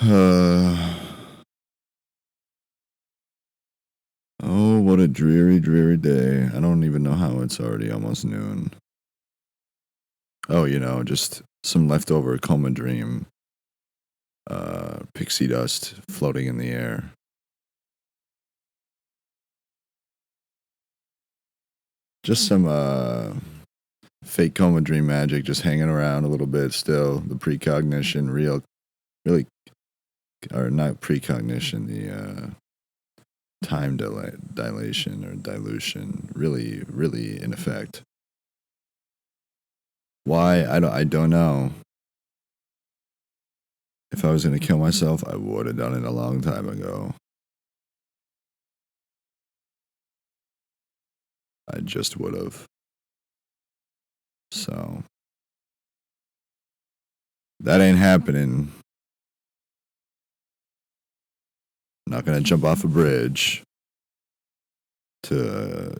Uh, oh, what a dreary, dreary day. I don't even know how it's already almost noon. Oh, just some leftover coma dream, pixie dust floating in the air. Just some fake coma dream magic just hanging around a little bit still. The precognition, really, or not precognition, the time dilation or dilution, really in effect. Why? I don't know. If I was going to kill myself, I would have done it a long time ago. I just would have. So, that ain't happening. I'm not going to jump off a bridge to,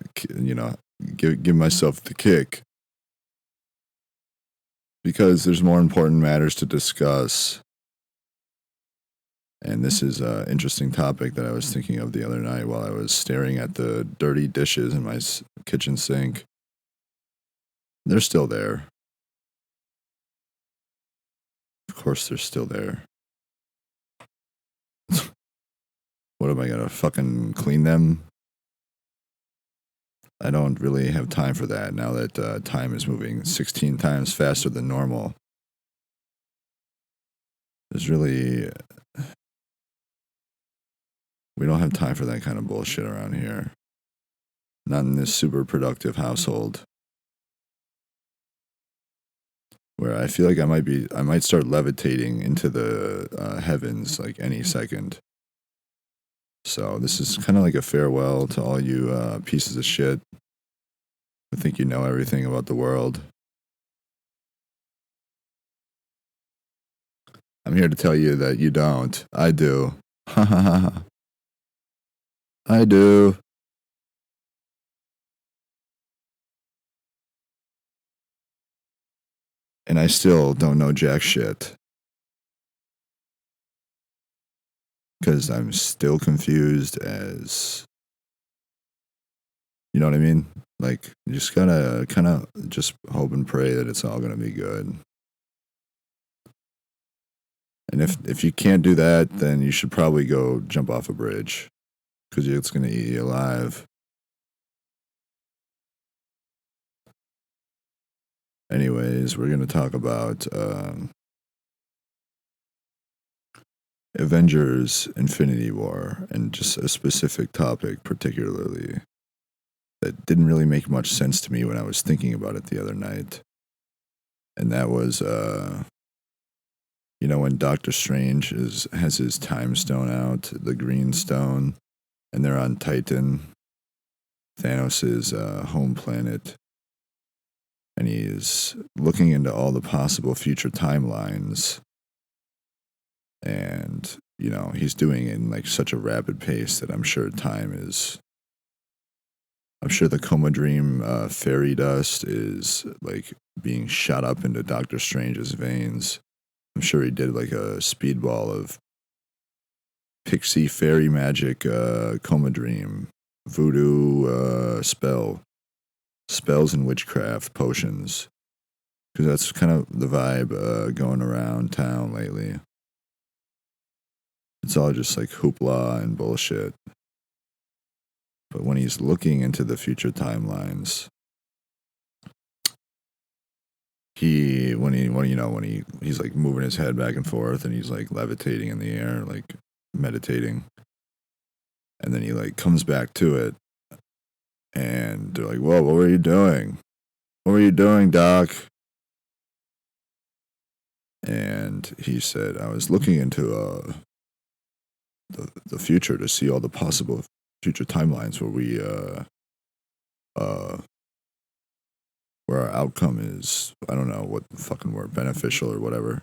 give myself the kick. Because there's more important matters to discuss. And this is an interesting topic that I was thinking of the other night while I was staring at the dirty dishes in my kitchen sink. They're still there. Of course, they're still there. What am I gonna fucking clean them? I don't really have time for that now that time is moving 16 times faster than normal. There's really. We don't have time for that kind of bullshit around here. Not in this super productive household. Where I feel like I might start levitating into the heavens like any second. So this is kind of like a farewell to all you pieces of shit who think you know everything about the world. I'm here to tell you that you don't. I do. I do. And I still don't know jack shit. Because I'm still confused as. You know what I mean? Like, you just gotta kind of just hope and pray that it's all gonna be good. And if you can't do that, then you should probably go jump off a bridge. Because it's gonna eat you alive. Anyways, we're gonna talk about Avengers Infinity War and just a specific topic, particularly, that didn't really make much sense to me when I was thinking about it the other night. And that was, when Doctor Strange has his time stone out, the green stone, and they're on Titan, Thanos' home planet, and he's looking into all the possible future timelines. And, he's doing it in like such a rapid pace that I'm sure the coma dream fairy dust is like being shot up into Doctor Strange's veins. I'm sure he did like a speedball of pixie fairy magic coma dream, voodoo spells and witchcraft potions. Because that's kind of the vibe going around town lately. It's all just like hoopla and bullshit. But when he's looking into the future timelines, he's like moving his head back and forth and he's like levitating in the air, like meditating. And then he like comes back to it and they're like, "Whoa, what were you doing? What were you doing, Doc?" And he said, "I was looking into the future to see all the possible future timelines where our outcome is, I don't know what the fucking word, beneficial or whatever."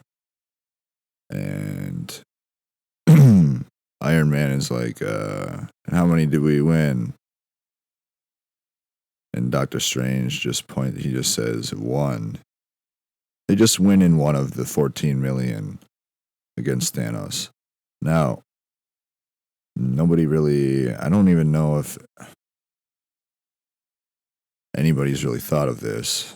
And Iron Man is like, "How many did we win?" And Doctor Strange he just says, "One." They just win in one of the 14 million against Thanos. Now, nobody really, I don't even know if anybody's really thought of this.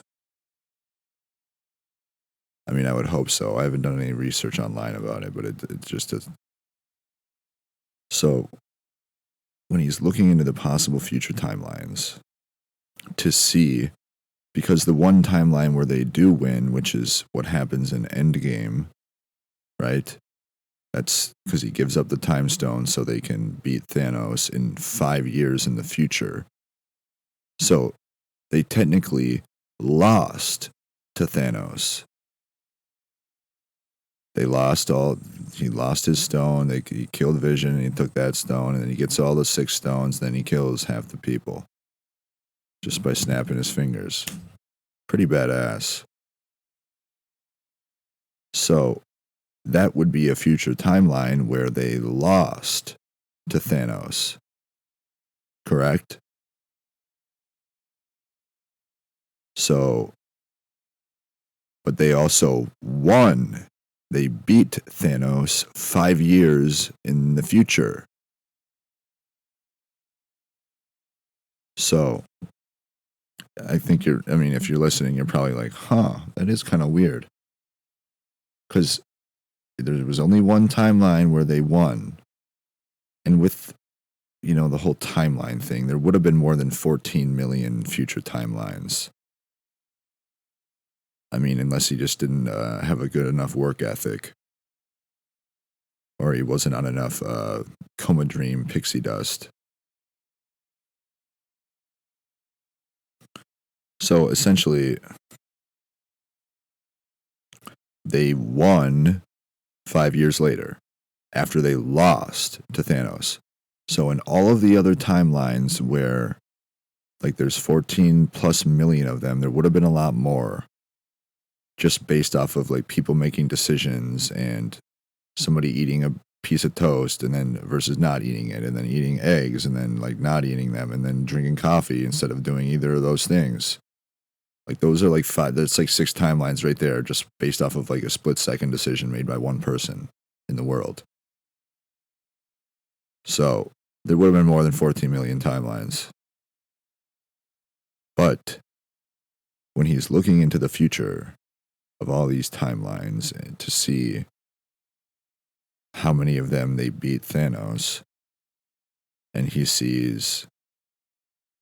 I mean, I would hope so. I haven't done any research online about it, but it just is. So, when he's looking into the possible future timelines to see, because the one timeline where they do win, which is what happens in Endgame, right? That's because he gives up the time stone so they can beat Thanos in 5 years in the future. So they technically lost to Thanos. He lost his stone. He killed Vision, and he took that stone, and then he gets all the 6 stones, then he kills half the people. Just by snapping his fingers. Pretty badass. So, that would be a future timeline where they lost to Thanos. Correct? So, but they also won. They beat Thanos 5 years in the future. So, I think if you're listening, you're probably like, that is kind of weird. Because there was only one timeline where they won. And with, the whole timeline thing, there would have been more than 14 million future timelines. I mean, unless he just didn't have a good enough work ethic. Or he wasn't on enough coma dream pixie dust. So essentially, they won 5 years later after they lost to Thanos. So in all of the other timelines where there's 14 plus million of them, there would have been a lot more just based off of people making decisions and somebody eating a piece of toast and then versus not eating it, and then eating eggs and then not eating them, and then drinking coffee instead of doing either of those things. Those are 5, that's 6 timelines right there, just based off of a split-second decision made by one person in the world. So, there would have been more than 14 million timelines. But, when he's looking into the future of all these timelines and to see how many of them they beat Thanos, and he sees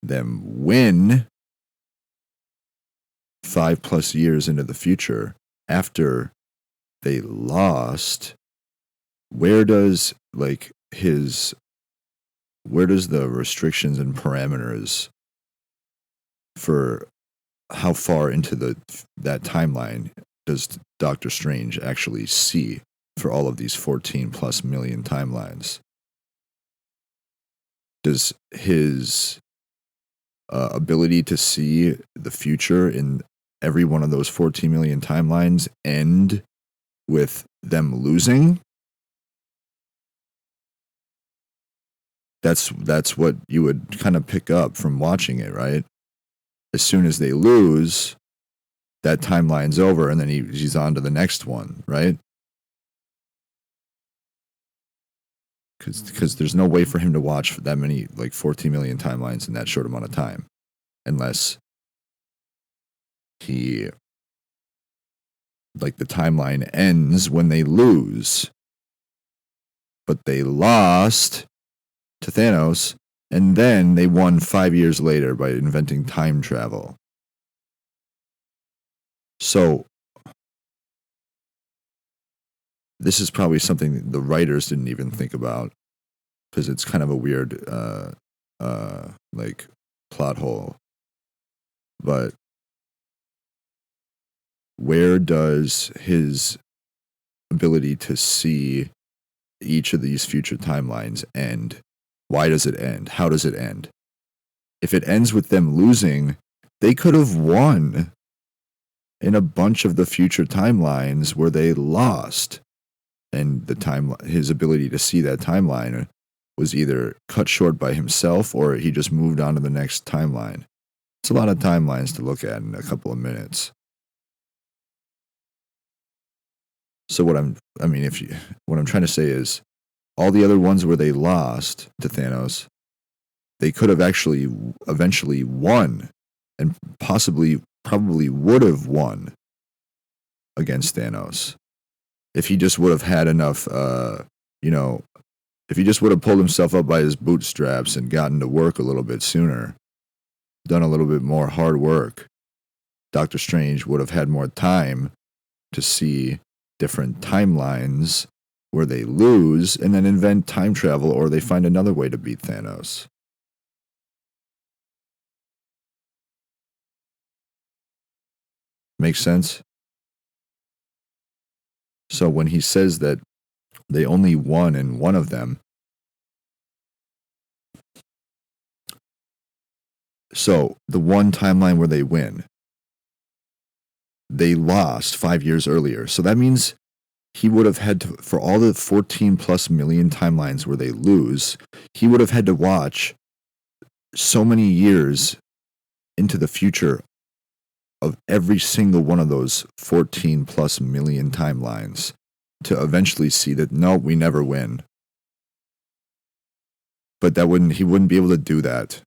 them win 5+ years into the future after they lost, where does the restrictions and parameters for how far into that timeline does Doctor Strange actually see for all of these 14 plus million timelines? Does his ability to see the future in every one of those 14 million timelines end with them losing? That's what you would kind of pick up from watching it, right? As soon as they lose, that timeline's over, and then he's on to the next one, right? Because there's no way for him to watch that many 14 million timelines in that short amount of time, unless he the timeline ends when they lose, but they lost to Thanos, and then they won 5 years later by inventing time travel. So this is probably something the writers didn't even think about, because it's kind of a weird plot hole. But where does his ability to see each of these future timelines end? Why does it end? How does it end? If it ends with them losing, they could have won in a bunch of the future timelines where they lost. And his ability to see that timeline was either cut short by himself, or he just moved on to the next timeline. It's a lot of timelines to look at in a couple of minutes. So what I'm trying to say is, all the other ones where they lost to Thanos, they could have actually eventually won and probably would have won against Thanos if he just would have had enough, if he just would have pulled himself up by his bootstraps and gotten to work a little bit sooner, done a little bit more hard work, Doctor Strange would have had more time to see different timelines where they lose and then invent time travel, or they find another way to beat Thanos. Makes sense? So when he says that they only won in one of them, so the one timeline where they win, they lost 5 years earlier. So that means he would have had to, for all the 14 plus million timelines where they lose, he would have had to watch so many years into the future of every single one of those 14 plus million timelines to eventually see that, no, we never win. But he wouldn't be able to do that.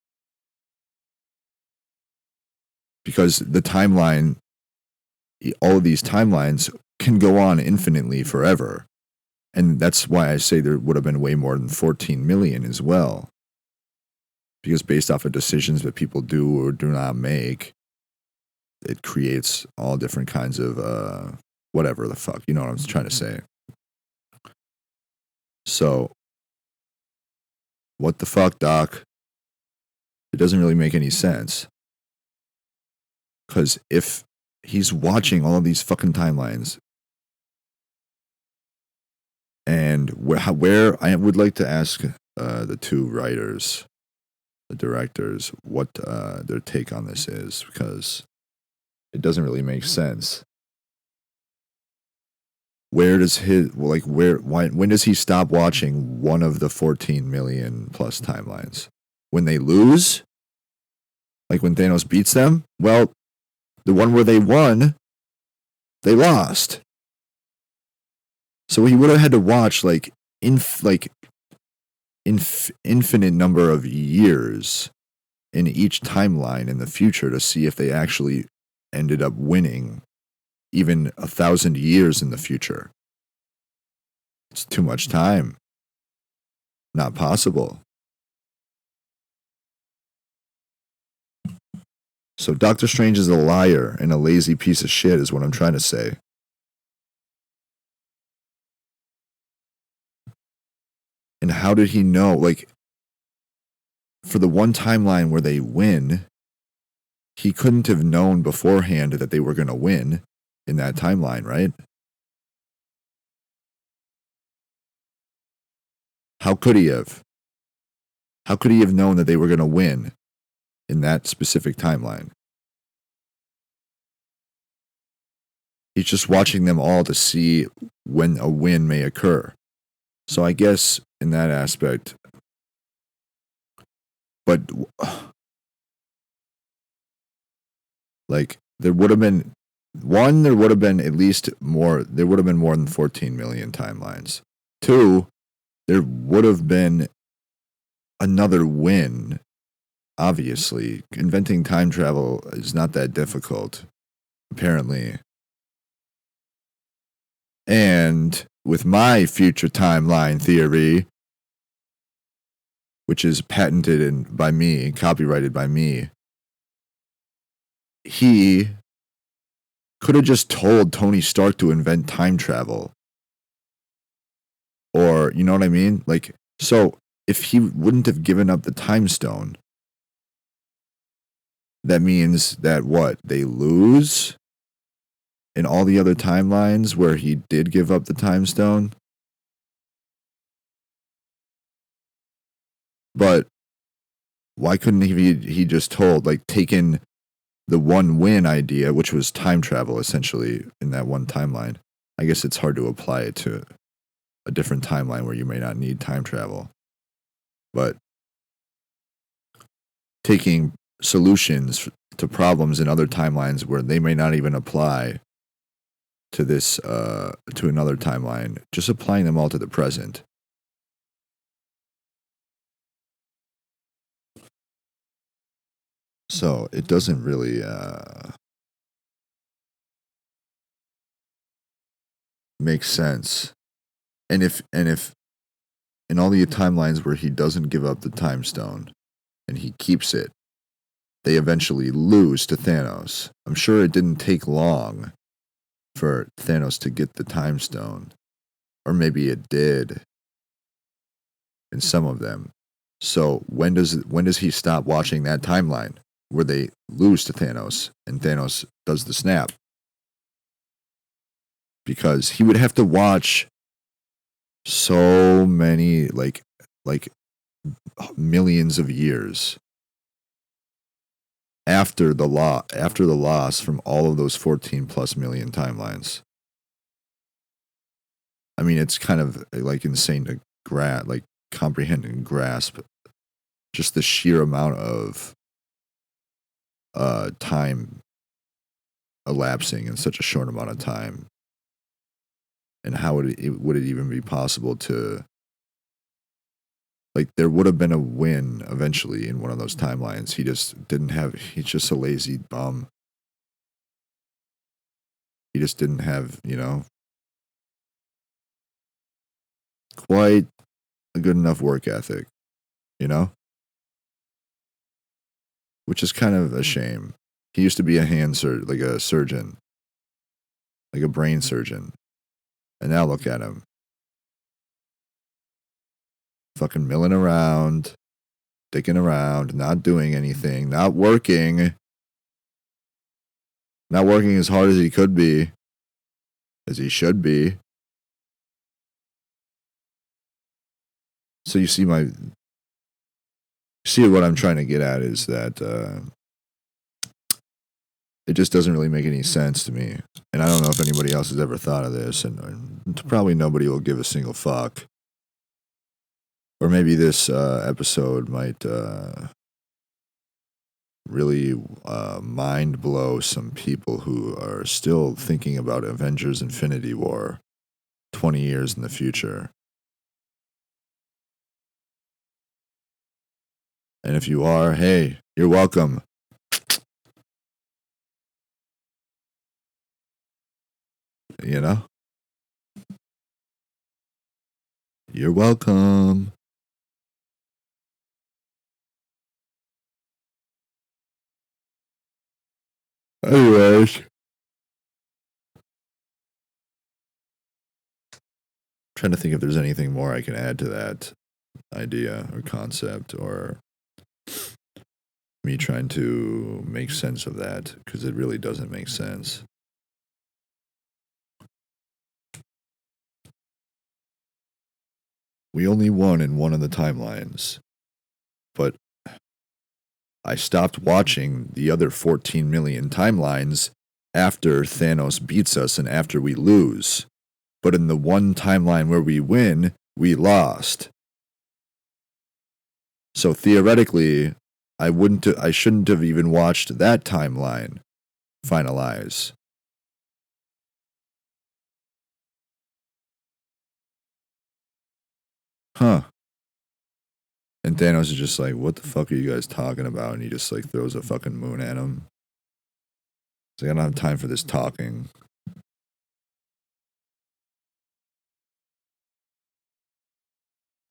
Because the timeline, all of these timelines can go on infinitely forever. And that's why I say there would have been way more than 14 million as well. Because based off of decisions that people do or do not make, it creates all different kinds of whatever the fuck. You know what I'm trying to say. So, what the fuck, Doc? It doesn't really make any sense. Because if he's watching all of these fucking timelines, and where I would like to ask the two writers, the directors, what their take on this is, because it doesn't really make sense. Where does when does he stop watching one of the 14 million plus timelines? When they lose? Like when Thanos beats them? Well, the one where they won, they lost. So he would have had to watch infinite number of years in each timeline in the future to see if they actually ended up winning even 1,000 years in the future. It's too much time. Not possible. So Doctor Strange is a liar and a lazy piece of shit is what I'm trying to say. And how did he know? Like, for the one timeline where they win, he couldn't have known beforehand that they were going to win in that timeline, right? How could he have? How could he have known that they were going to win in that specific timeline? He's just watching them all to see when a win may occur. So I guess in that aspect, but like there would have been at least more, there would have been more than 14 million timelines. 2, there would have been another win. Obviously, inventing time travel is not that difficult, apparently. And with my future timeline theory, which is patented by me, copyrighted by me, he could have just told Tony Stark to invent time travel. Or, you know what I mean? Like, so if he wouldn't have given up the time stone, that means that what? They lose in all the other timelines where he did give up the time stone? But why couldn't he just told, like, taken the one win idea, which was time travel essentially in that one timeline? I guess it's hard to apply it to a different timeline where you may not need time travel. But taking solutions to problems in other timelines where they may not even apply to this, to another timeline, just applying them all to the present So it doesn't really make sense. And if in all the timelines where he doesn't give up the time stone and he keeps it, they eventually lose to Thanos. I'm sure it didn't take long for Thanos to get the time stone. Or maybe it did in some of them. So when does he stop watching that timeline where they lose to Thanos and Thanos does the snap? Because he would have to watch so many like millions of years after the loss from all of those 14 plus million timelines. I mean, it's kind of like insane to comprehend and grasp just the sheer amount of time elapsing in such a short amount of time. And how would it even be possible to, like, there would have been a win eventually in one of those timelines. He just didn't have, he's just a lazy bum. He just didn't have, quite a good enough work ethic, which is kind of a shame. He used to be like a surgeon, like a brain surgeon. And now look at him. Fucking milling around, dicking around, not doing anything, not working as hard as he could be, as he should be. So you see what I'm trying to get at is that it just doesn't really make any sense to me. And I don't know if anybody else has ever thought of this, and probably nobody will give a single fuck. Or maybe this episode might really mind blow some people who are still thinking about Avengers Infinity War 20 years in the future. And if you are, hey, you're welcome. You're welcome. Anyways, trying to think if there's anything more I can add to that idea or concept, or me trying to make sense of that, because it really doesn't make sense. We only won in one of the timelines, but I stopped watching the other 14 million timelines after Thanos beats us and after we lose. But in the one timeline where we win, we lost. So theoretically, I shouldn't have even watched that timeline finalize. Huh. And Thanos is just like, what the fuck are you guys talking about? And he just like throws a fucking moon at him. He's like, I don't have time for this talking.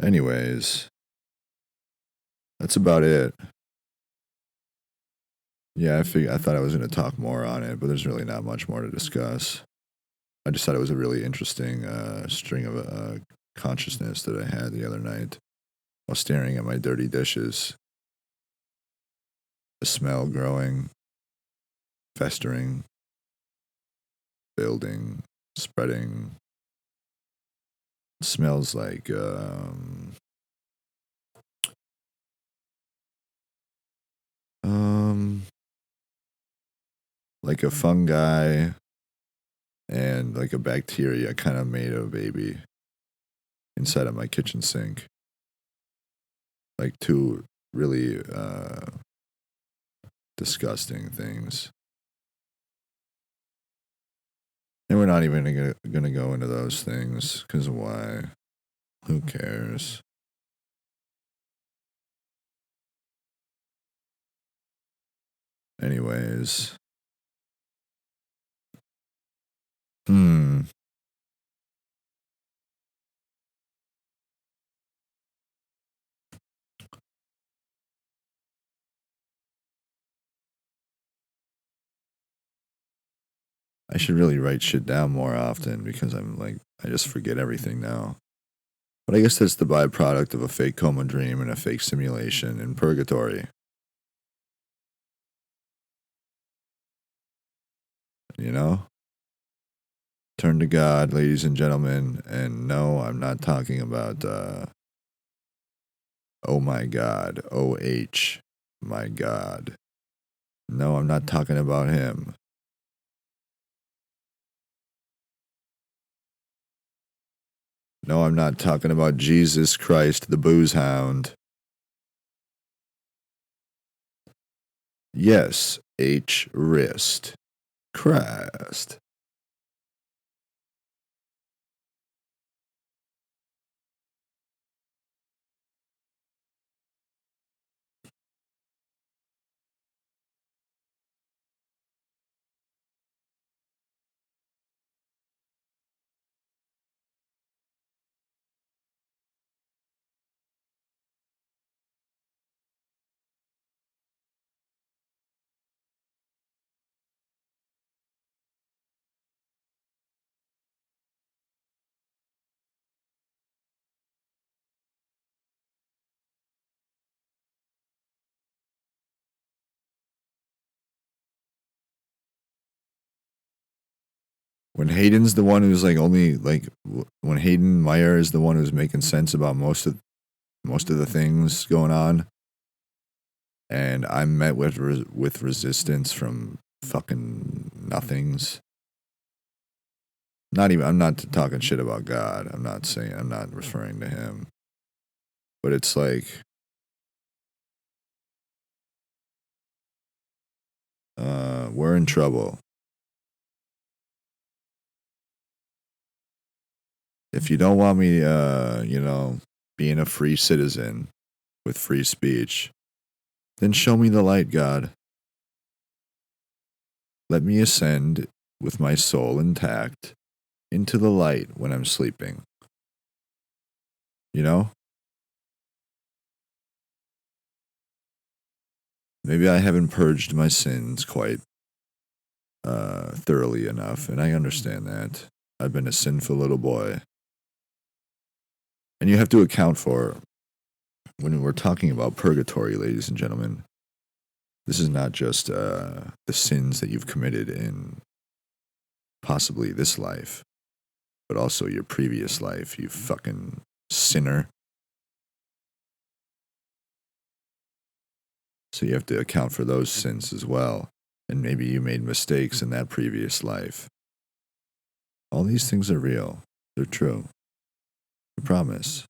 Anyways, that's about it. Yeah, I thought I was going to talk more on it, but there's really not much more to discuss. I just thought it was a really interesting string of consciousness that I had the other night while staring at my dirty dishes. The smell growing, festering, building, spreading. It smells like a fungi and like a bacteria kind of made a baby inside of my kitchen sink. Like two really disgusting things. And we're not even going to go into those things, because why? Who cares? Anyways. Hmm. I should really write shit down more often because I just forget everything now. But I guess that's the byproduct of a fake coma dream and a fake simulation in purgatory. You know? Turn to God, ladies and gentlemen. And no, I'm not talking about, oh my God, OH, my God. No, I'm not talking about him. No, I'm not talking about Jesus Christ, the booze hound. Yes, H. Wrist. Christ. When Hayden's the one who's like only like when Hayden Meyer is the one who's making sense about most of the things going on, and I'm met with resistance from fucking nothings. Not even I'm not talking shit about God. I'm not referring to him, but it's like we're in trouble. If you don't want me, being a free citizen with free speech, then show me the light, God. Let me ascend with my soul intact into the light when I'm sleeping. You know? Maybe I haven't purged my sins quite thoroughly enough, and I understand that. I've been a sinful little boy. And you have to account for, when we're talking about purgatory, ladies and gentlemen, this is not just the sins that you've committed in possibly this life, but also your previous life, you fucking sinner. So you have to account for those sins as well. And maybe you made mistakes in that previous life. All these things are real. They're true. I promise.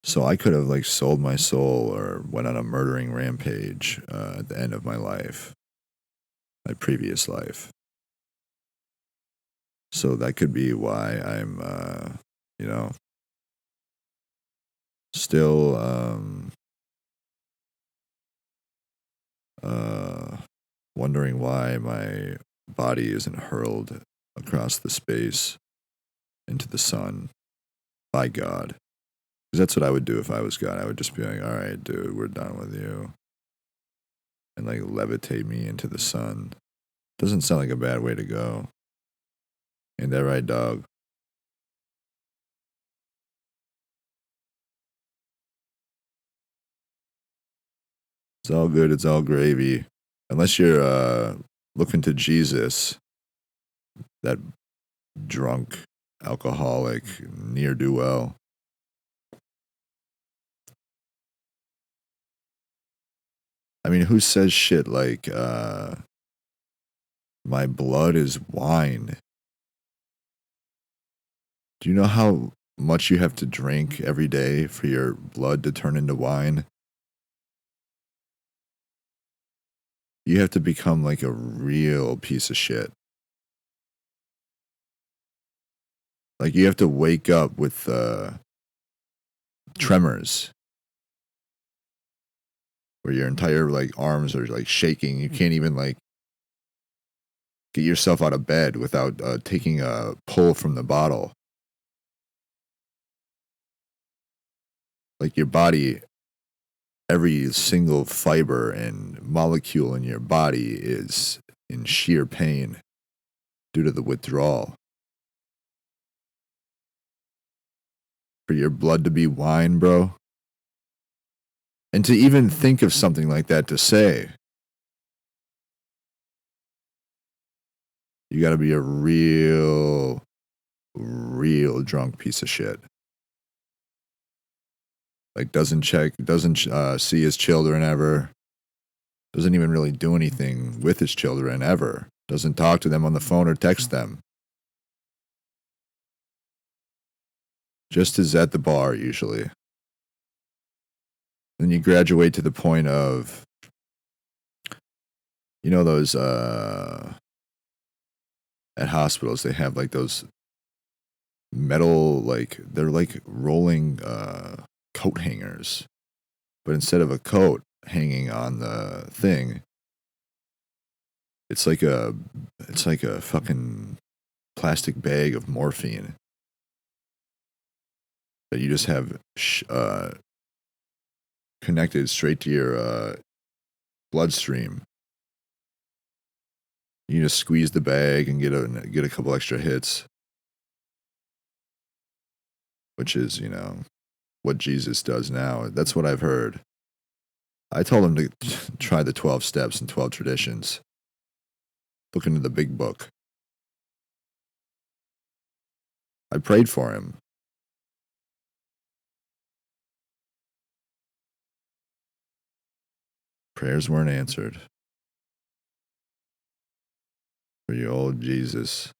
So I could have like sold my soul or went on a murdering rampage at the end of my life, my previous life. So that could be why I'm, you know, still uh, wondering why my body isn't hurled across the space into the sun by God. Because that's what I would do if I was God. I would just be like, all right, dude, we're done with you. And like levitate me into the sun. Doesn't sound like a bad way to go. Ain't that right, dog? It's all good. It's all gravy. Unless you're looking to Jesus, that drunk, alcoholic, near do well. I mean, who says shit like, my blood is wine? Do you know how much you have to drink every day for your blood to turn into wine? You have to become like a real piece of shit. Like you have to wake up with tremors where your entire like arms are like shaking. You can't even like get yourself out of bed without taking a pull from the bottle. Like your body, every single fiber and molecule in your body is in sheer pain due to the withdrawal. For your blood to be wine, bro. And to even think of something like that to say, you gotta be a real drunk piece of shit. Like doesn't see his children ever. Doesn't even really do anything with his children ever. Doesn't talk to them on the phone or text them. Just is at the bar usually. Then you graduate to the point of, you know, those at hospitals they have like those metal, like they're like rolling coat hangers, but instead of a coat hanging on the thing, it's like a fucking plastic bag of morphine that you just have connected straight to your bloodstream. You just squeeze the bag and get a couple extra hits, which is, you know, what Jesus does now. That's what I've heard. I told him to try the 12 steps and 12 traditions. Look into the big book. I prayed for him. Prayers weren't answered. For your old Jesus.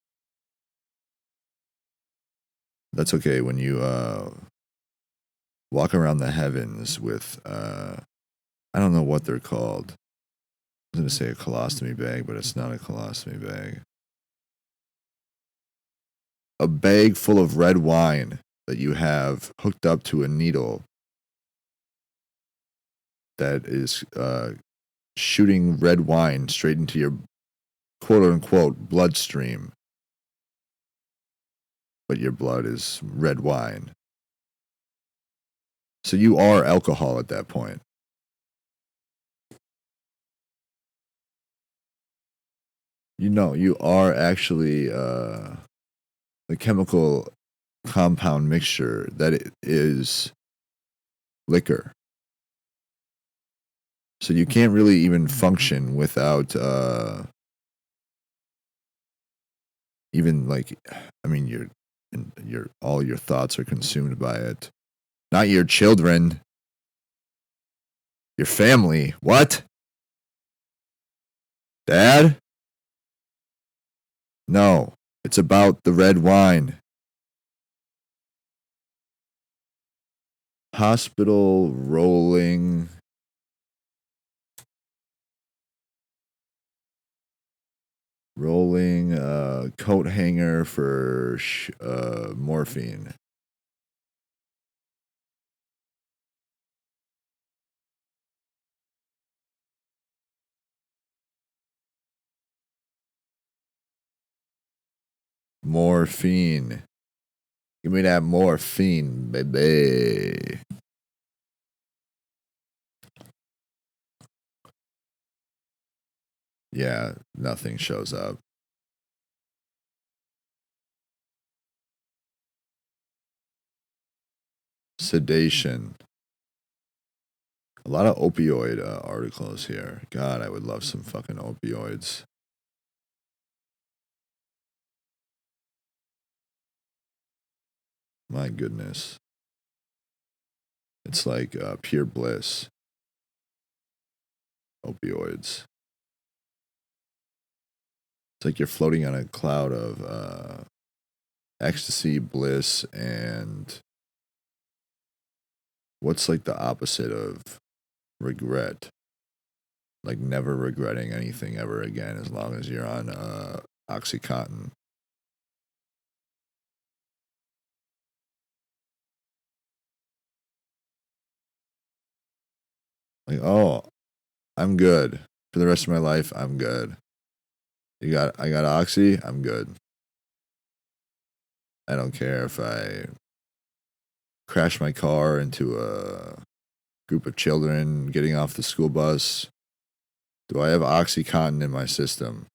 That's okay when you walk around the heavens with, I don't know what they're called. I was going to say a colostomy bag, but it's not a colostomy bag. A bag full of red wine that you have hooked up to a needle that is shooting red wine straight into your quote-unquote bloodstream. But your blood is red wine. So you are alcohol at that point. You know, you are actually the chemical compound mixture that it is liquor. So you can't really even function without even like, I mean, your all your thoughts are consumed by it. Not your children, your family. What? Dad? No, it's about the red wine. Hospital rolling. Rolling coat hanger for morphine. Morphine. Give me that morphine, baby. Yeah, nothing shows up. Sedation. A lot of opioid articles here. God, I would love some fucking opioids. My goodness. It's like pure bliss. Opioids. It's like you're floating on a cloud of ecstasy, bliss, and what's like the opposite of regret? Like never regretting anything ever again as long as you're on Oxycontin. Like, oh, I'm good. For the rest of my life, I'm good. I got Oxy, I'm good. I don't care if I crash my car into a group of children getting off the school bus. Do I have OxyContin in my system?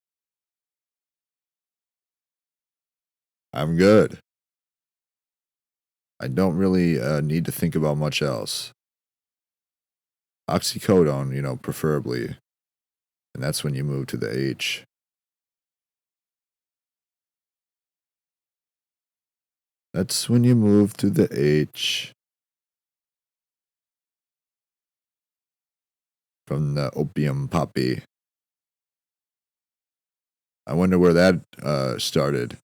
I'm good. I don't really need to think about much else. Oxycodone, preferably. And that's when you move to the H. That's when you move to the H. From the opium poppy. I wonder where that started.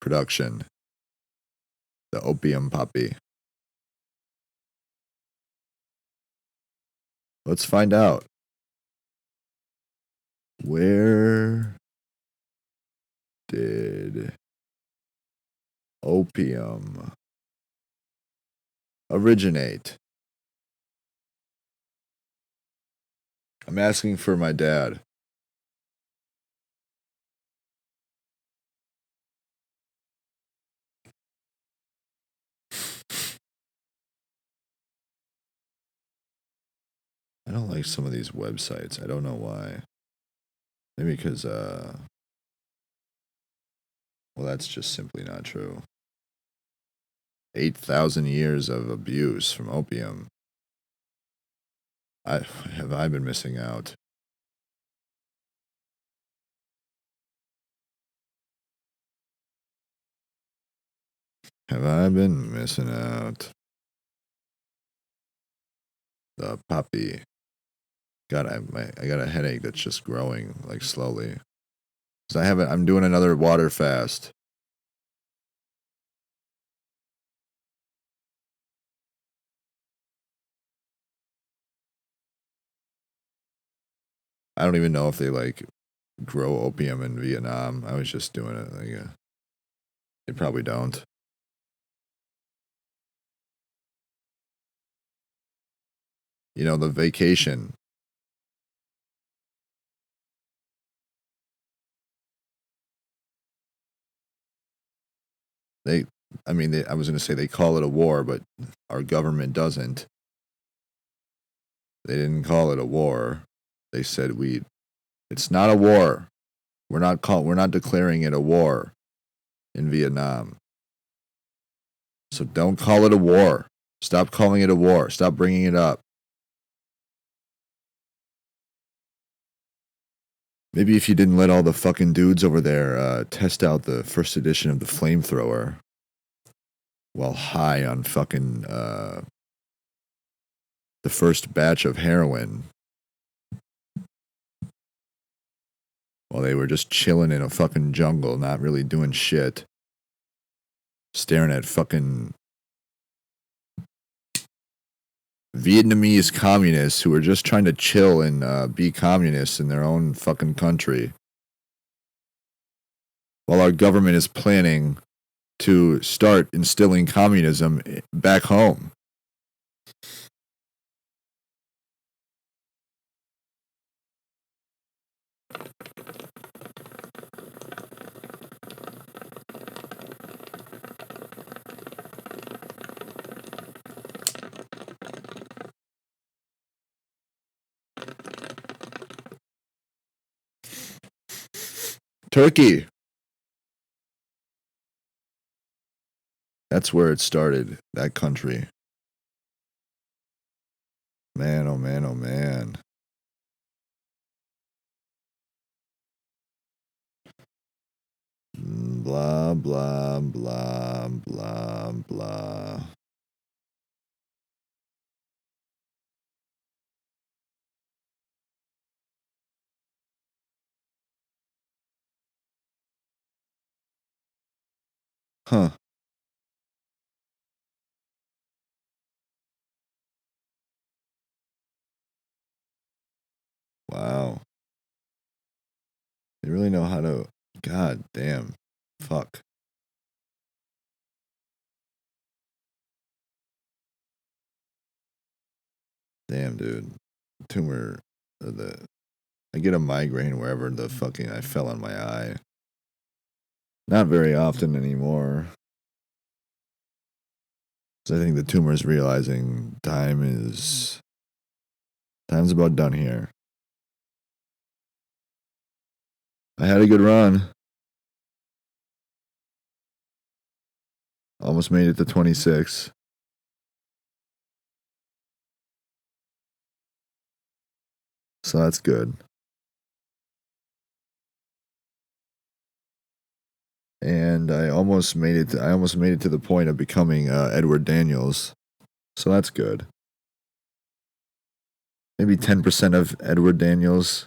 Production. The opium poppy. Let's find out. Where did opium originate? I'm asking for my dad. I don't like some of these websites. I don't know why. Maybe because, well, that's just simply not true. 8,000 years of abuse from opium. Have I been missing out? Have I been missing out? The poppy. God, I got a headache that's just growing like slowly. Cause I'm doing another water fast. I don't even know if they like grow opium in Vietnam. I was just doing it. They probably don't. The vacation. They, I was going to say they call it a war, but our government doesn't. They didn't call it a war. They said it's not a war. We're not declaring it a war in Vietnam. So don't call it a war. Stop calling it a war. Stop bringing it up. Maybe if you didn't let all the fucking dudes over there test out the first edition of the flamethrower while high on fucking the first batch of heroin while they were just chilling in a fucking jungle, not really doing shit, staring at fucking Vietnamese communists who were just trying to chill and be communists in their own fucking country. While our government is planning to start instilling communism back home. Turkey. That's where it started, that country. Man, oh man, oh man. Blah, blah, blah, blah, blah. Huh. Wow. They really know how to. God damn. Fuck. Damn, dude. Tumor I get a migraine wherever the fucking I fell on my eye. Not very often anymore. So I think the tumor is realizing time's about done here. I had a good run. Almost made it to 26. So that's good. And I almost made it to the point of becoming Edward Daniels. So that's good. Maybe 10% of Edward Daniels.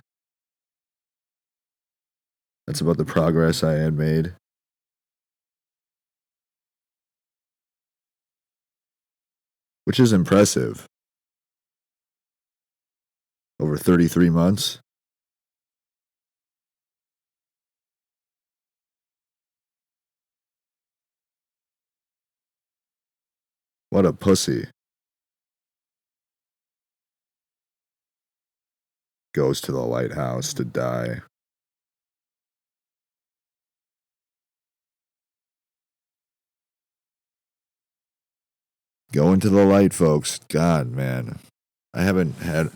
That's about the progress I had made. Which is impressive. Over 33 months. What a pussy. Goes to the lighthouse to die. Going to the light, folks. God, man. I haven't had.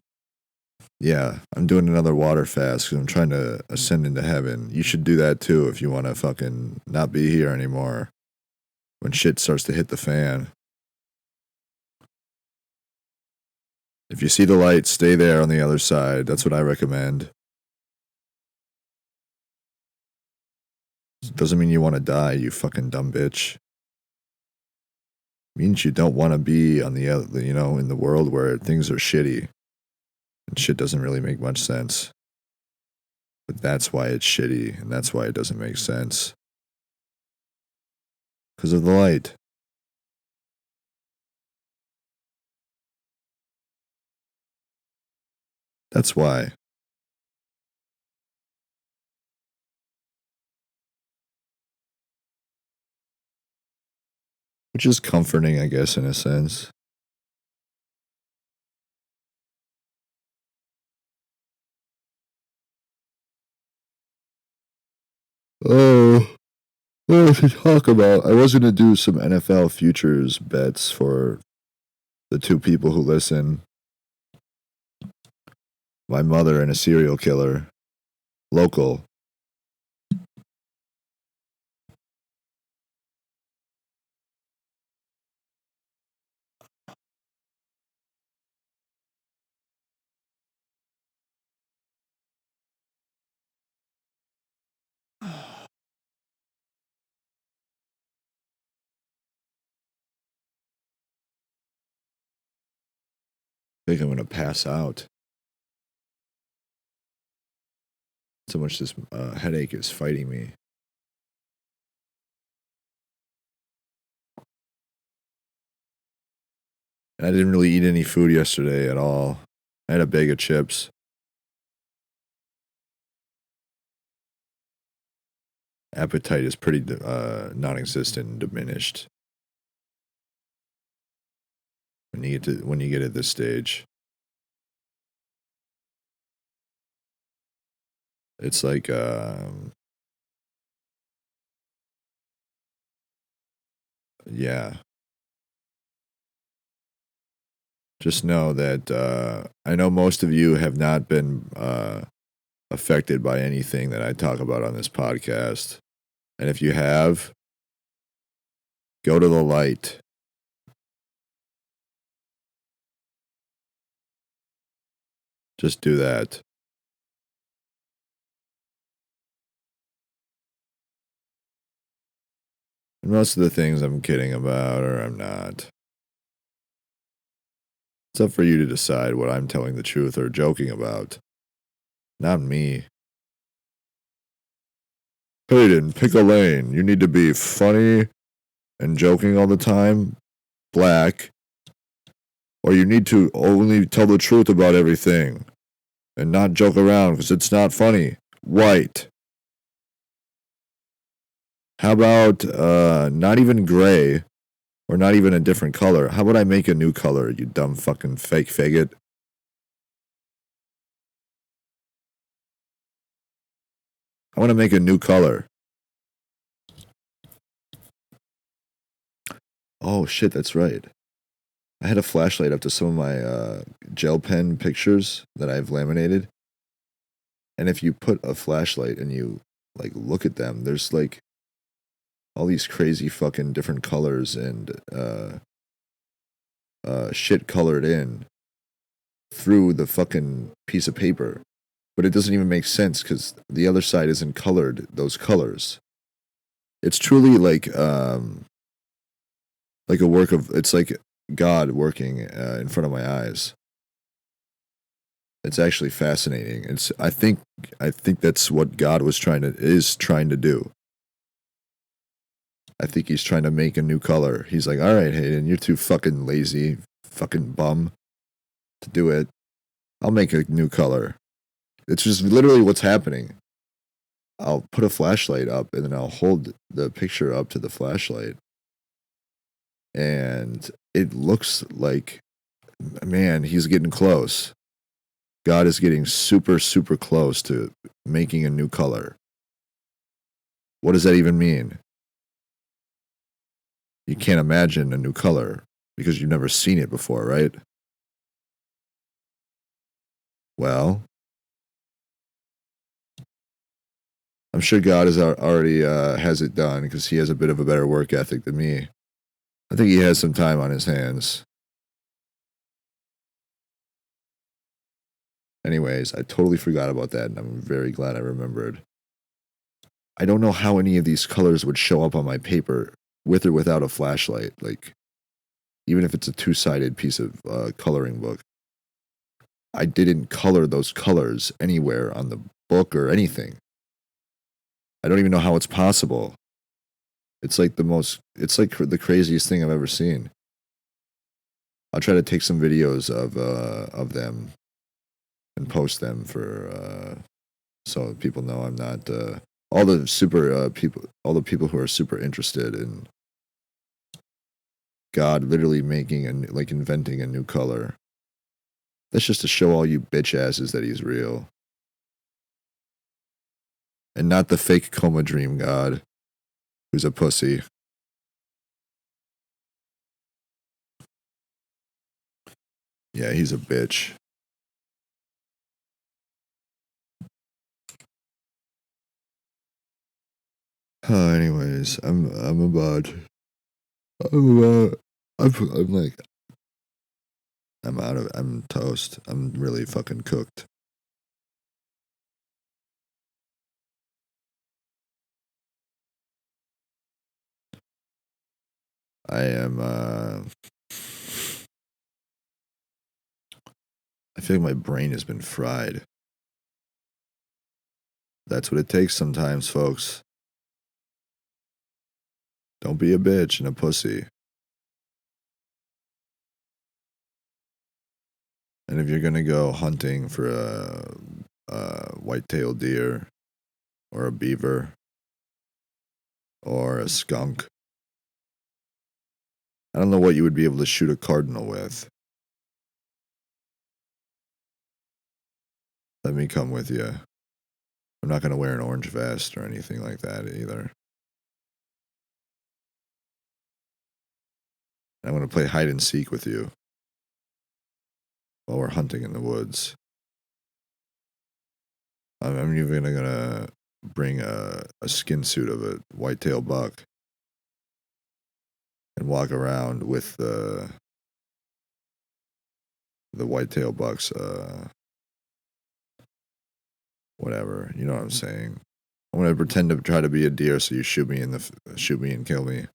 Yeah, I'm doing another water fast because I'm trying to ascend into heaven. You should do that too if you want to fucking not be here anymore when shit starts to hit the fan. If you see the light, stay there on the other side. That's what I recommend. Doesn't mean you want to die, you fucking dumb bitch. Means you don't want to be on the other, in the world where things are shitty and shit doesn't really make much sense. But that's why it's shitty and that's why it doesn't make sense. Because of the light. That's why. Which is comforting, I guess, in a sense. Oh, what to talk about? I was going to do some NFL futures bets for the two people who listen. My mother and a serial killer. Local. I think I'm going to pass out. So much this headache is fighting me. And I didn't really eat any food yesterday at all. I had a bag of chips. Appetite is pretty non-existent and diminished when you get at this stage. It's like yeah. Just know that I know most of you have not been affected by anything that I talk about on this podcast. And if you have, go to the light. Just do that. And most of the things I'm kidding about or I'm not. It's up for you to decide what I'm telling the truth or joking about. Not me. Hayden, pick a lane. You need to be funny and joking all the time. Black. Or you need to only tell the truth about everything and not joke around because it's not funny. White. How about not even gray or not even a different color? How about I make a new color, you dumb fucking fake faggot? I want to make a new color. Oh shit, that's right. I had a flashlight up to some of my gel pen pictures that I've laminated. And if you put a flashlight and you like look at them, there's like all these crazy fucking different colors and shit colored in through the fucking piece of paper. But it doesn't even make sense because the other side isn't colored those colors. It's truly like a work of, it's like God working in front of my eyes. It's actually fascinating. I think that's what God is trying to do. I think he's trying to make a new color. He's like, all right, Hayden, you're too fucking lazy, fucking bum to do it. I'll make a new color. It's just literally what's happening. I'll put a flashlight up and then I'll hold the picture up to the flashlight. And it looks like, man, he's getting close. God is getting super, super close to making a new color. What does that even mean? You can't imagine a new color because you've never seen it before, right? Well, I'm sure God is already has it done because he has a bit of a better work ethic than me. I think he has some time on his hands. Anyways, I totally forgot about that, and I'm very glad I remembered. I don't know how any of these colors would show up on my paper with or without a flashlight. Like, even if it's a two-sided piece of coloring book. I didn't color those colors anywhere on the book or anything. I don't even know how it's possible. It's like the craziest thing I've ever seen. I'll try to take some videos of them and post them for so people know I'm not all the people who are super interested in God literally making and like inventing a new color. That's just to show all you bitch asses that he's real. And not the fake coma dream God who's a pussy. Yeah, he's a bitch. Anyways, I'm like I'm toast. I'm really fucking cooked. I am I feel like my brain has been fried. That's what it takes sometimes, folks. Don't be a bitch and a pussy. And if you're gonna go hunting for a white-tailed deer or a beaver or a skunk, I don't know what you would be able to shoot a cardinal with. Let me come with you. I'm not gonna wear an orange vest or anything like that either. I'm gonna play hide and seek with you while we're hunting in the woods. I'm even gonna bring a skin suit of a whitetail buck and walk around with the whitetail buck's whatever. You know what I'm saying? I'm gonna pretend to try to be a deer, so you shoot me shoot me and kill me.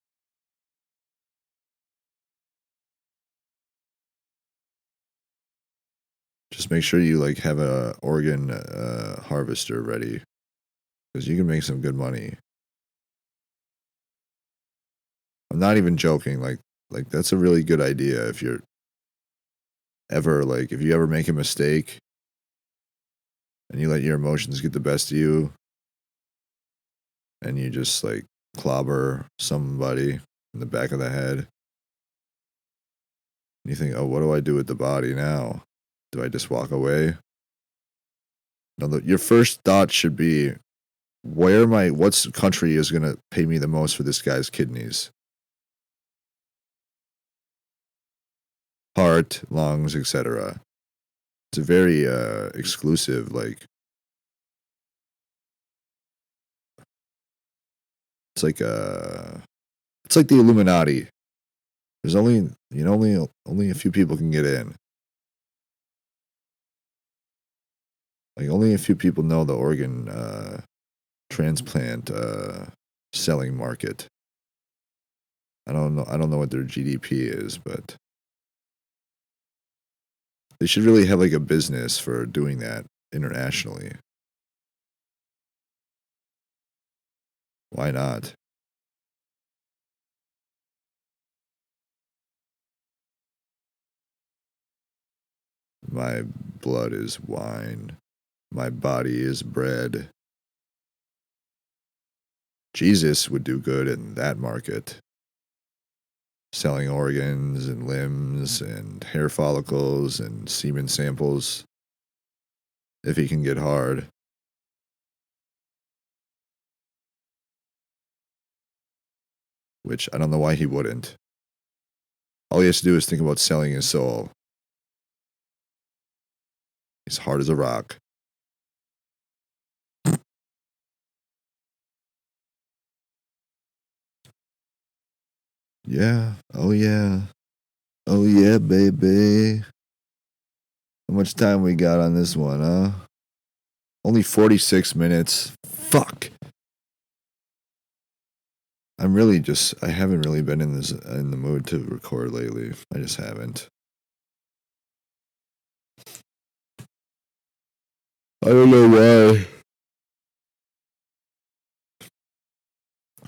Just make sure you like have a organ harvester ready, because you can make some good money. I'm not even joking. Like that's a really good idea if you're ever like if you ever make a mistake and you let your emotions get the best of you and you just like clobber somebody in the back of the head. And you think, oh, what do I do with the body now? Do I just walk away? No, your first thought should be, What's country is going to pay me the most for this guy's kidneys? Heart, lungs, etc. It's a very exclusive, like, it's like it's like the Illuminati. There's only a few people can get in. Like only a few people know the organ transplant selling market. I don't know what their GDP is, but they should really have like a business for doing that internationally. Why not? My blood is wine. My body is bread. Jesus would do good in that market. Selling organs and limbs and hair follicles and semen samples. If he can get hard. Which I don't know why he wouldn't. All he has to do is think about selling his soul. He's hard as a rock. Yeah. Oh, yeah. Oh, yeah, baby. How much time we got on this one, huh? Only 46 minutes. Fuck. I haven't really been in the mood to record lately. I just haven't. I don't know why.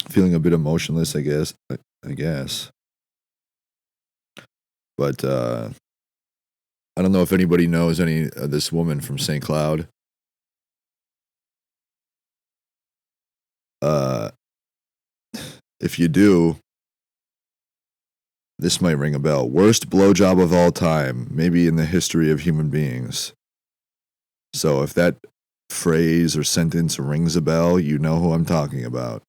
Feeling a bit emotionless, I guess. But I don't know if anybody knows any of this woman from St. Cloud. If you do, this might ring a bell. Worst blowjob of all time, maybe in the history of human beings. So if that phrase or sentence rings a bell, you know who I'm talking about.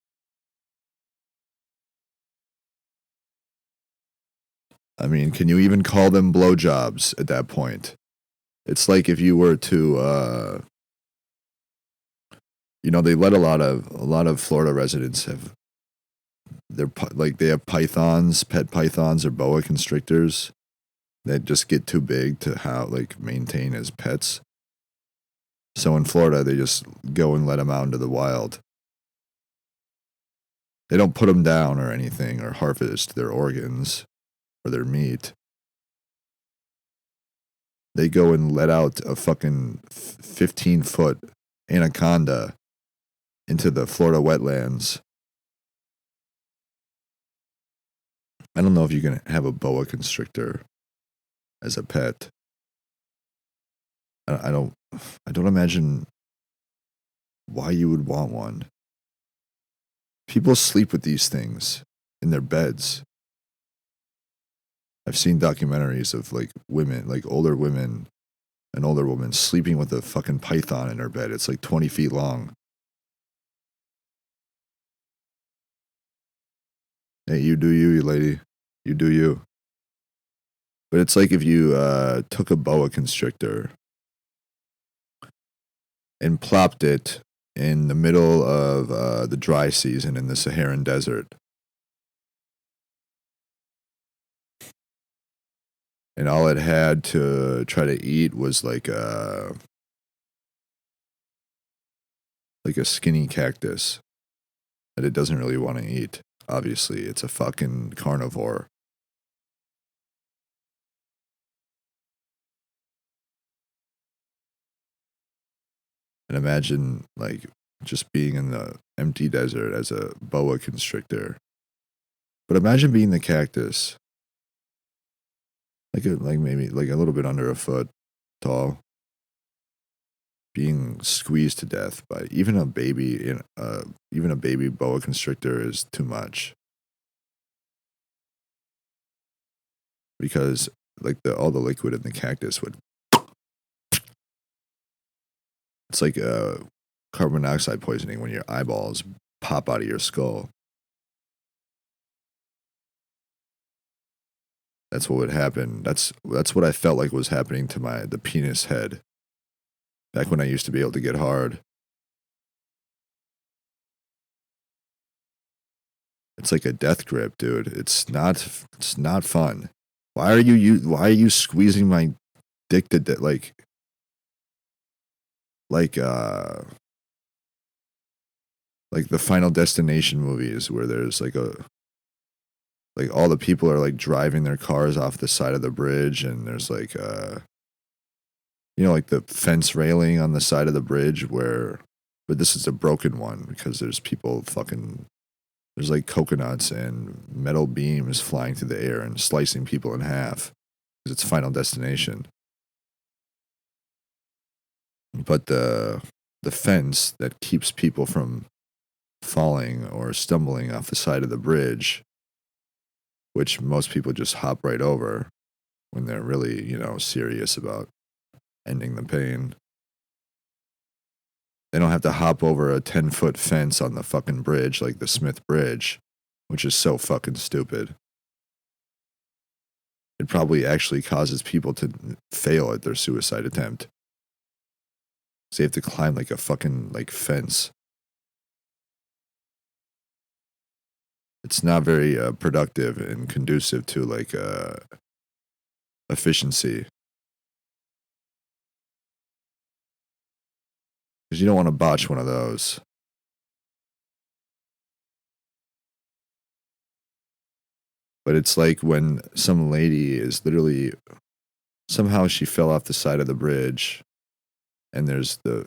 I mean, can you even call them blowjobs at that point? It's like if you were to, they let a lot of Florida residents have they have pythons, pet pythons or boa constrictors that just get too big to maintain as pets. So in Florida, they just go and let them out into the wild. They don't put them down or anything or harvest their organs or their meat. They go and let out a fucking 15-foot anaconda into the Florida wetlands. I don't know if you can have a boa constrictor as a pet. I don't imagine why you would want one. People sleep with these things in their beds. I've seen documentaries of like women, like older women, an older woman sleeping with a fucking python in her bed. It's like 20 feet long. Hey, you do you lady. You do you. But it's like if you took a boa constrictor and plopped it in the middle of the dry season in the Saharan desert. And all it had to try to eat was like a skinny cactus that it doesn't really want to eat. Obviously, it's a fucking carnivore. And imagine like just being in the empty desert as a boa constrictor. But imagine being the cactus. Maybe like a little bit under a foot tall. Being squeezed to death by even a baby even a baby boa constrictor is too much. Because like all the liquid in the cactus would, it's like carbon monoxide poisoning when your eyeballs pop out of your skull. That's what would happen. That's what I felt like was happening to the penis head back when I used to be able to get hard. It's like a death grip, dude. It's not fun. Why are you squeezing my dick to like uh like the Final Destination movies where there's like all the people are like driving their cars off the side of the bridge, and there's like like the fence railing on the side of the bridge but this is a broken one because there's people there's like coconuts and metal beams flying through the air and slicing people in half because it's Final Destination. But the fence that keeps people from falling or stumbling off the side of the bridge, which most people just hop right over when they're really, serious about ending the pain. They don't have to hop over a 10-foot fence on the fucking bridge like the Smith Bridge, which is so fucking stupid. It probably actually causes people to fail at their suicide attempt. So they have to climb like a fucking fence. It's not very productive and conducive to efficiency. Because you don't want to botch one of those. But it's like when some lady is literally, somehow she fell off the side of the bridge, and there's the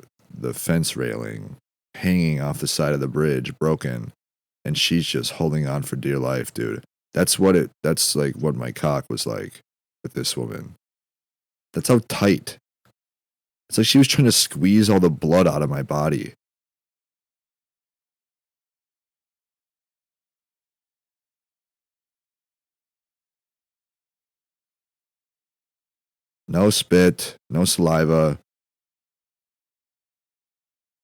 fence railing hanging off the side of the bridge, broken, and she's just holding on for dear life, dude. That's like what my cock was like with this woman. That's how tight. It's like she was trying to squeeze all the blood out of my body. No spit, no saliva,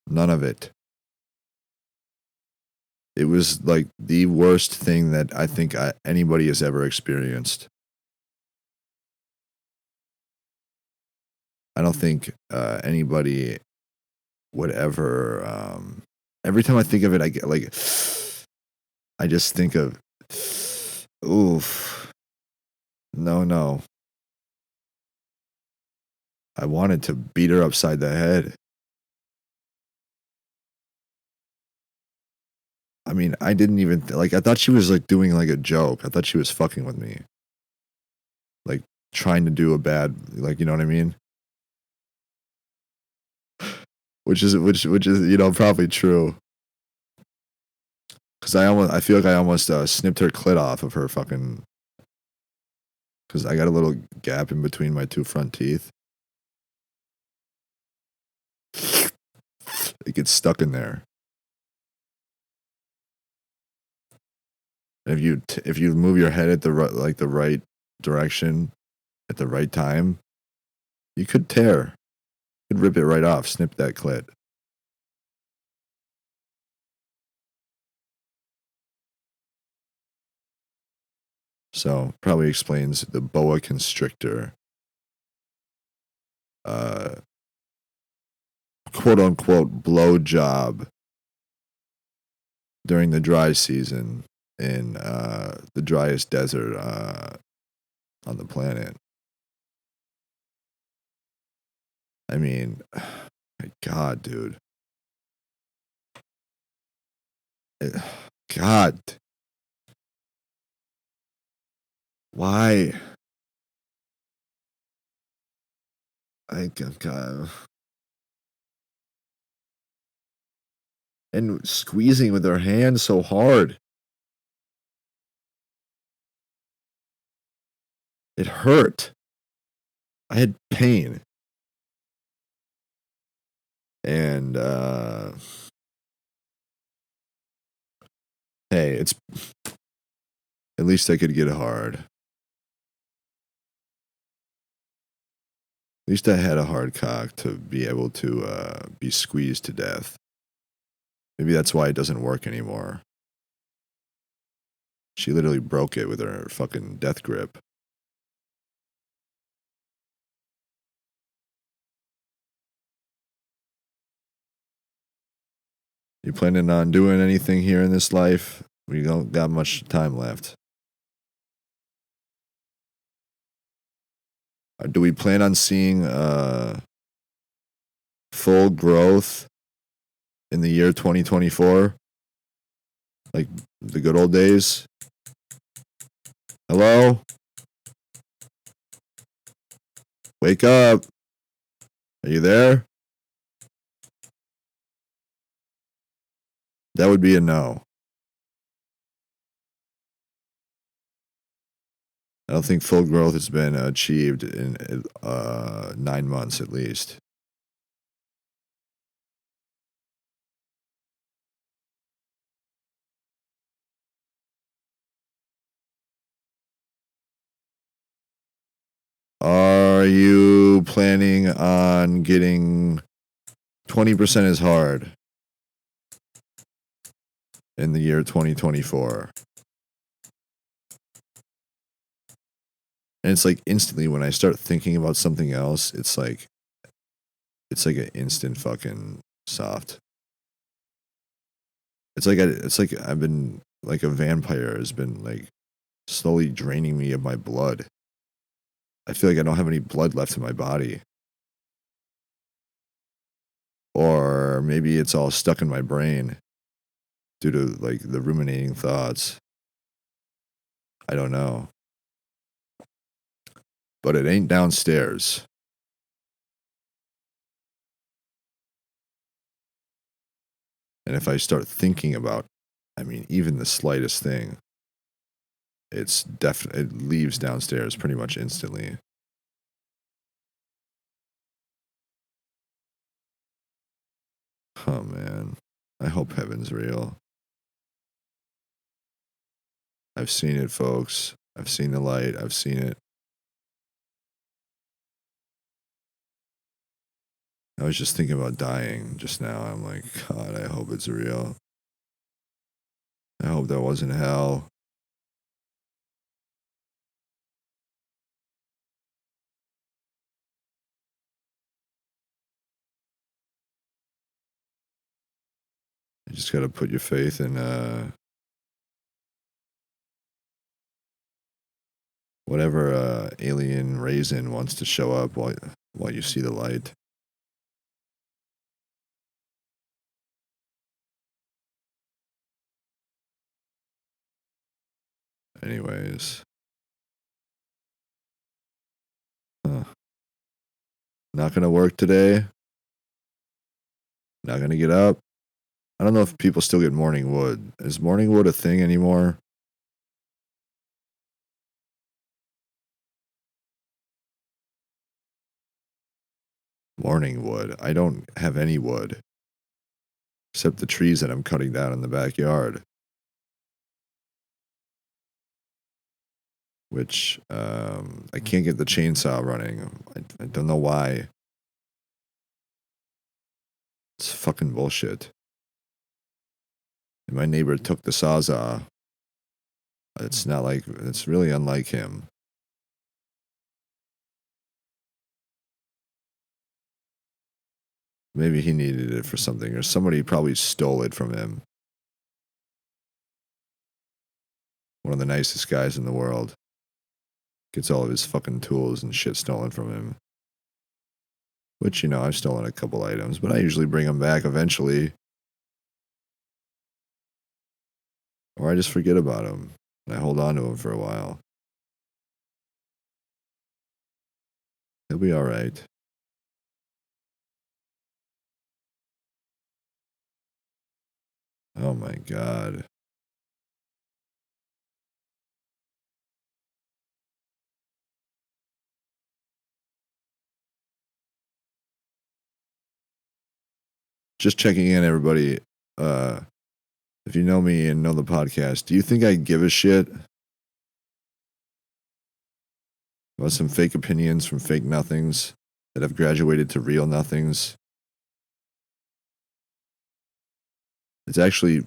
none of it. It was like the worst thing that I think anybody has ever experienced. I don't think anybody would ever. Every time I think of it, I get I just think of, oof, no. I wanted to beat her upside the head. I mean, I didn't even I thought she was like doing like a joke. I thought she was fucking with me, like trying to do a bad, you know what I mean? Which is probably true. Cause I feel like I almost snipped her clit off of her fucking. Cause I got a little gap in between my two front teeth. It gets stuck in there. And if you move your head at the right direction at the right time, you could tear. You could rip it right off, snip that clit. So probably explains the boa constrictor, quote unquote blow job during the dry season in the driest desert on the planet. I mean, my God, dude. God. Why? God. And squeezing with her hand so hard. It hurt. I had pain. And hey, it's at least I could get hard. At least I had a hard cock to be able to be squeezed to death. Maybe that's why it doesn't work anymore. She literally broke it with her fucking death grip. You planning on doing anything here in this life? We don't got much time left. Do we plan on seeing full growth in the year 2024? Like the good old days? Hello? Wake up. Are you there? That would be a no. I don't think full growth has been achieved in 9 months at least. Are you planning on getting 20% as hard in the year 2024? And it's like instantly when I start thinking about something else, it's like an instant fucking soft. It's like I've been like a vampire has been like slowly draining me of my blood. I feel like I don't have any blood left in my body. Or maybe it's all stuck in my brain due to like the ruminating thoughts. I don't know. But it ain't downstairs. And if I start thinking about, I mean, even the slightest thing, it leaves downstairs pretty much instantly. Oh man. I hope heaven's real. I've seen it, folks. I've seen the light. I've seen it. I was just thinking about dying just now. I'm like, God, I hope it's real. I hope that wasn't hell. You just gotta put your faith in whatever alien raisin wants to show up while you see the light. Anyways. Huh. Not gonna work today. Not gonna get up. I don't know if people still get morning wood. Is morning wood a thing anymore? Morning wood. I don't have any wood. Except the trees that I'm cutting down in the backyard. Which I can't get the chainsaw running. I don't know why. It's fucking bullshit. And my neighbor took the sawzall. It's really unlike him. Maybe he needed it for something, or somebody probably stole it from him. One of the nicest guys in the world. Gets all of his fucking tools and shit stolen from him. Which, I've stolen a couple items, but I usually bring them back eventually. Or I just forget about them. And I hold on to them for a while. He'll be alright. Oh my god. Just checking in, everybody. If you know me and know the podcast, do you think I give a shit about some fake opinions from fake nothings that have graduated to real nothings? It's actually,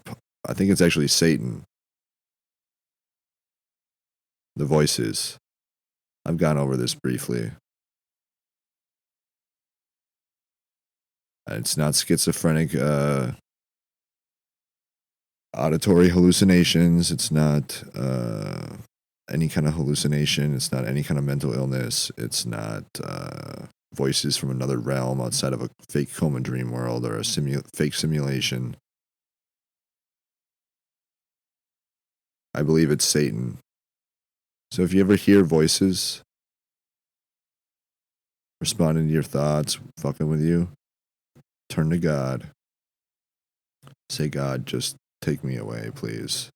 I think it's actually Satan. The voices. I've gone over this briefly. It's not schizophrenic auditory hallucinations. It's not any kind of hallucination. It's not any kind of mental illness. It's not voices from another realm outside of a fake coma dream world or a fake simulation. I believe it's Satan. So if you ever hear voices responding to your thoughts, fucking with you, turn to God. Say, God, just take me away, please.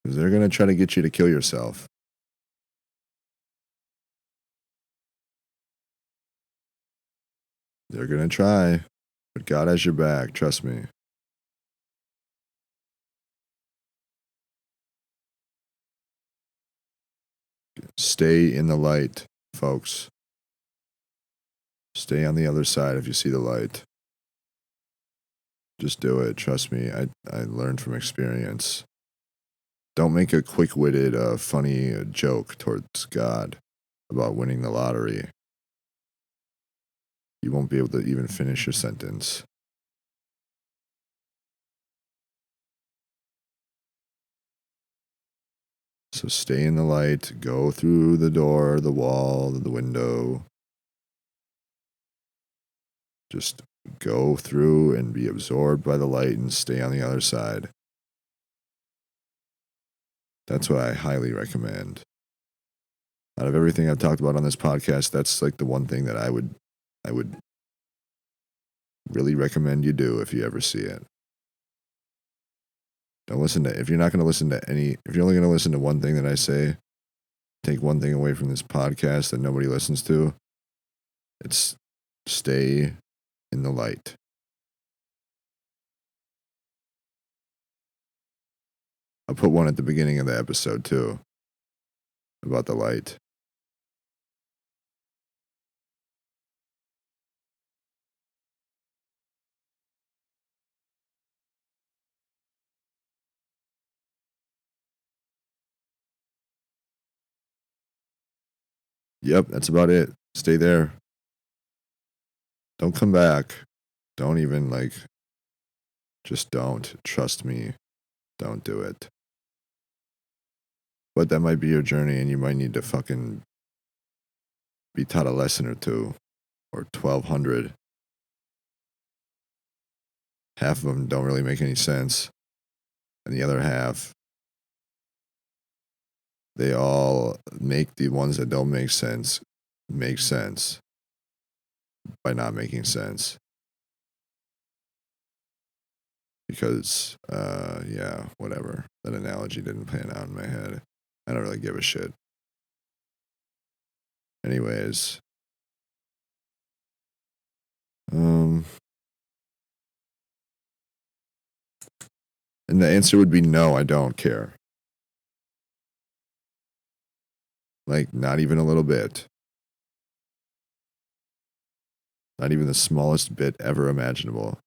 Because they're going to try to get you to kill yourself. They're going to try, but God has your back, trust me. Stay in the light, folks. Stay on the other side if you see the light. Just do it, trust me. I learned from experience. Don't make a quick-witted, funny joke towards God about winning the lottery. You won't be able to even finish your sentence. So stay in the light, go through the door, the wall, the window. Just go through and be absorbed by the light and stay on the other side. That's what I highly recommend. Out of everything I've talked about on this podcast, that's like the one thing that I would really recommend you do if you ever see it. Don't listen to, if you're not going to listen to if you're only going to listen to one thing that I say, take one thing away from this podcast that nobody listens to, it's stay in the light. I'll put one at the beginning of the episode too, about the light. Yep, that's about it. Stay there. Don't come back. Don't even just don't. Trust me. Don't do it. But that might be your journey and you might need to fucking be taught a lesson or two or 1,200. Half of them don't really make any sense. And the other half, they all make the ones that don't make sense by not making sense. Because, yeah, whatever. That analogy didn't pan out in my head. I don't really give a shit. Anyways. And the answer would be no, I don't care. Like, not even a little bit. Not even the smallest bit ever imaginable.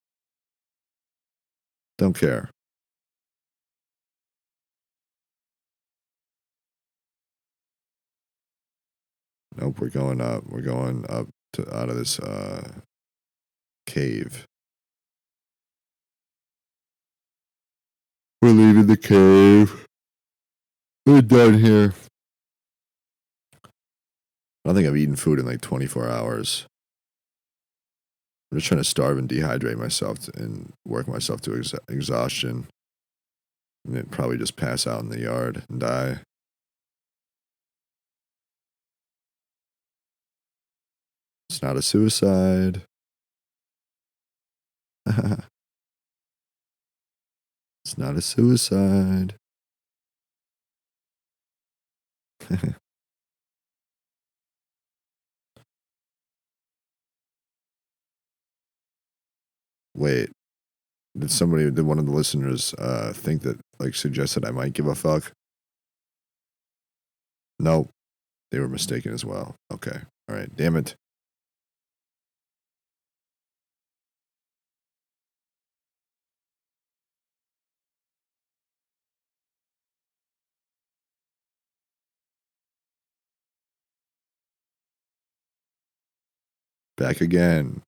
Don't care. Nope, we're going up. We're going up out of this cave. We're leaving the cave. We're done here. I don't think I've eaten food in like 24 hours. I'm just trying to starve and dehydrate myself and work myself to exhaustion. And then probably just pass out in the yard and die. It's not a suicide. It's not a suicide. Wait, did one of the listeners think that, like, suggested I might give a fuck? Nope, they were mistaken as well. Okay, all right, damn it. Back again.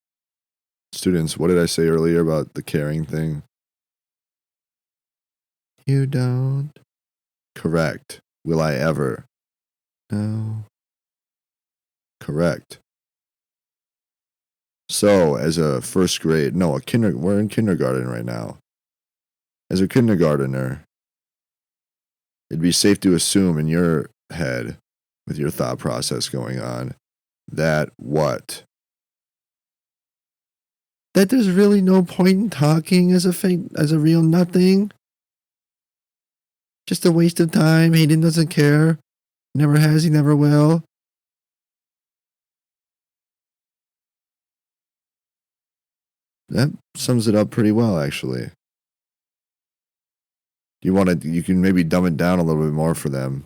Students, what did I say earlier about the caring thing? You don't. Correct. Will I ever? No. Correct. So, as a first grade, no, we're in kindergarten right now. As a kindergartner, it'd be safe to assume in your head, with your thought process going on, that what? That there's really no point in talking as a real nothing. Just a waste of time. Hayden doesn't care. Never has, he never will. That sums it up pretty well, actually. You can maybe dumb it down a little bit more for them.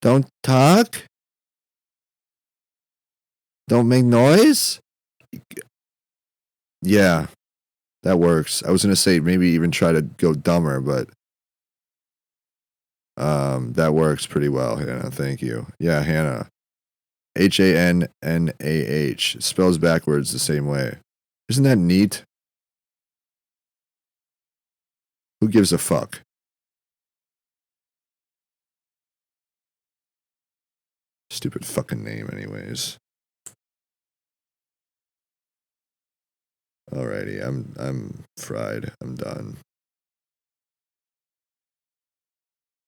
Don't talk? Don't make noise? Yeah, that works. I was gonna say maybe even try to go dumber, but that works pretty well, Hannah. Thank you. Yeah, Hannah. Hannah. Spells backwards the same way. Isn't that neat? Who gives a fuck? Stupid fucking name, anyways. Alrighty, I'm fried. I'm done.